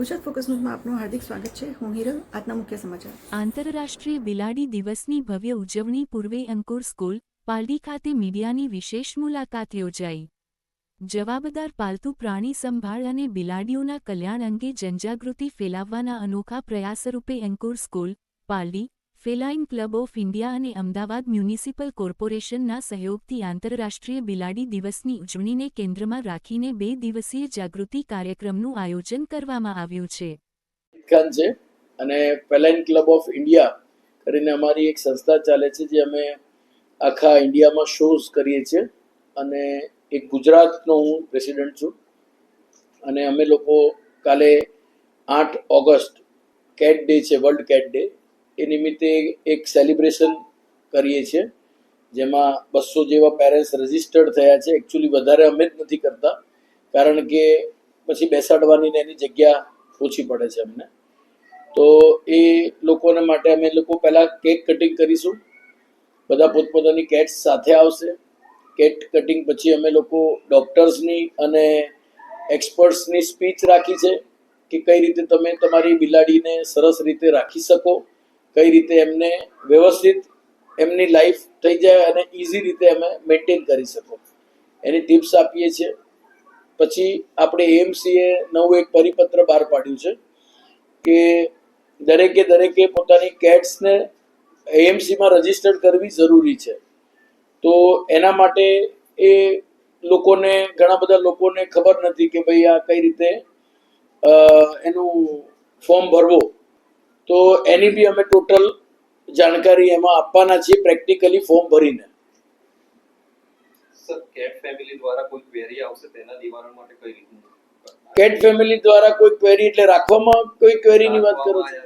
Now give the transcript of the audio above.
Gujarat focus ન્યૂઝમાં આપનું હાર્દિક સ્વાગત છે. હું હિરલ. આજના મુખ્ય સમાચાર. આંતરરાષ્ટ્રીય બિલાડી દિવસની ભવ્ય ઉજવણી પૂર્વે અંકુર સ્કૂલ, પાલડી ખાતે મીડિયાની વિશેષ મુલાકાત યોજાઈ. જવાબદાર પાલતુ પ્રાણી સંભાળ અને બિલાડીઓના કલ્યાણ અંગે જનજાગૃતિ ફેલાવવાના અનોખા પ્રયાસરૂપે Ankur school, Paldi, feline club of India અને અમદાવાદ મ્યુનિસિપલ કોર્પોરેશનના સહયોગથી આંતરરાષ્ટ્રીય બિલાડી દિવસની ઉજવણીને કેન્દ્રમાં રાખીને 2 દિવસીય જાગૃતિ કાર્યક્રમનું આયોજન કરવામાં આવ્યું છે. છે અને ફેલાઇન ક્લબ ઓફ ઇન્ડિયા કરીને અમારી એક સંસ્થા ચાલે છે, જે અમે આખા ઇન્ડિયામાં શોઝ કરીએ છીએ અને એક ગુજરાતનો હું પ્રેસિડન્ટ છું. અને અમે લોકો કાલે 8 ઓગસ્ટ કેટ ડે છે, વર્લ્ડ કેટ ડે, એ નિમિત્તે એક સેલિબ્રેશન કરીએ છીએ, જેમાં 200 જેવા પેરેન્ટ્સ રજિસ્ટર્ડ થયા છે. એકચ્યુઅલી વધારે અમે જ નથી કરતા, કારણ કે પછી બેસાડવાની ને એની જગ્યા ઓછી પડે છે અમને. તો એ લોકોને માટે અમે લોકો પહેલાં કેક કટિંગ કરીશું. બધા પોતપોતાની કેટ્સ સાથે આવશે. કેક કટિંગ પછી અમે લોકો ડૉક્ટર્સની અને એક્સપર્ટ્સની સ્પીચ રાખી છે કે કઈ રીતે તમે તમારી બિલાડીને સરસ રીતે રાખી શકો, કઈ રીતે એમને વ્યવસ્થિત એમની લાઈફ થઈ જાય અને ઇઝી રીતે અમે મેન્ટેન કરી શકો, એની ટિપ્સ આપીએ છીએ. પછી આપણે એએમસીએ નવું એક પરિપત્ર બહાર પાડ્યું છે કે દરેકે પોતાની કેટ્સને એએમસીમાં રજીસ્ટર કરવી જરૂરી છે. તો એના માટે એ લોકોને, ઘણા બધા લોકોને ખબર નથી કે ભાઈ આ કઈ રીતે એનું ફોર્મ ભરવો. તો એની બી અમે ટોટલ જાણકારી એમાં આપવાના છીએ, પ્રેક્ટિકલી ફોર્મ ભરીને. સર, કેટ ફેમિલી દ્વારા કોઈ ક્વેરી આવશે તેના નિવારણ માટે કઈ રીતનું? કેટ ફેમિલી દ્વારા કોઈ ક્વેરી એટલે રાખવામાં કોઈ ક્વેરીની વાત કરો છો?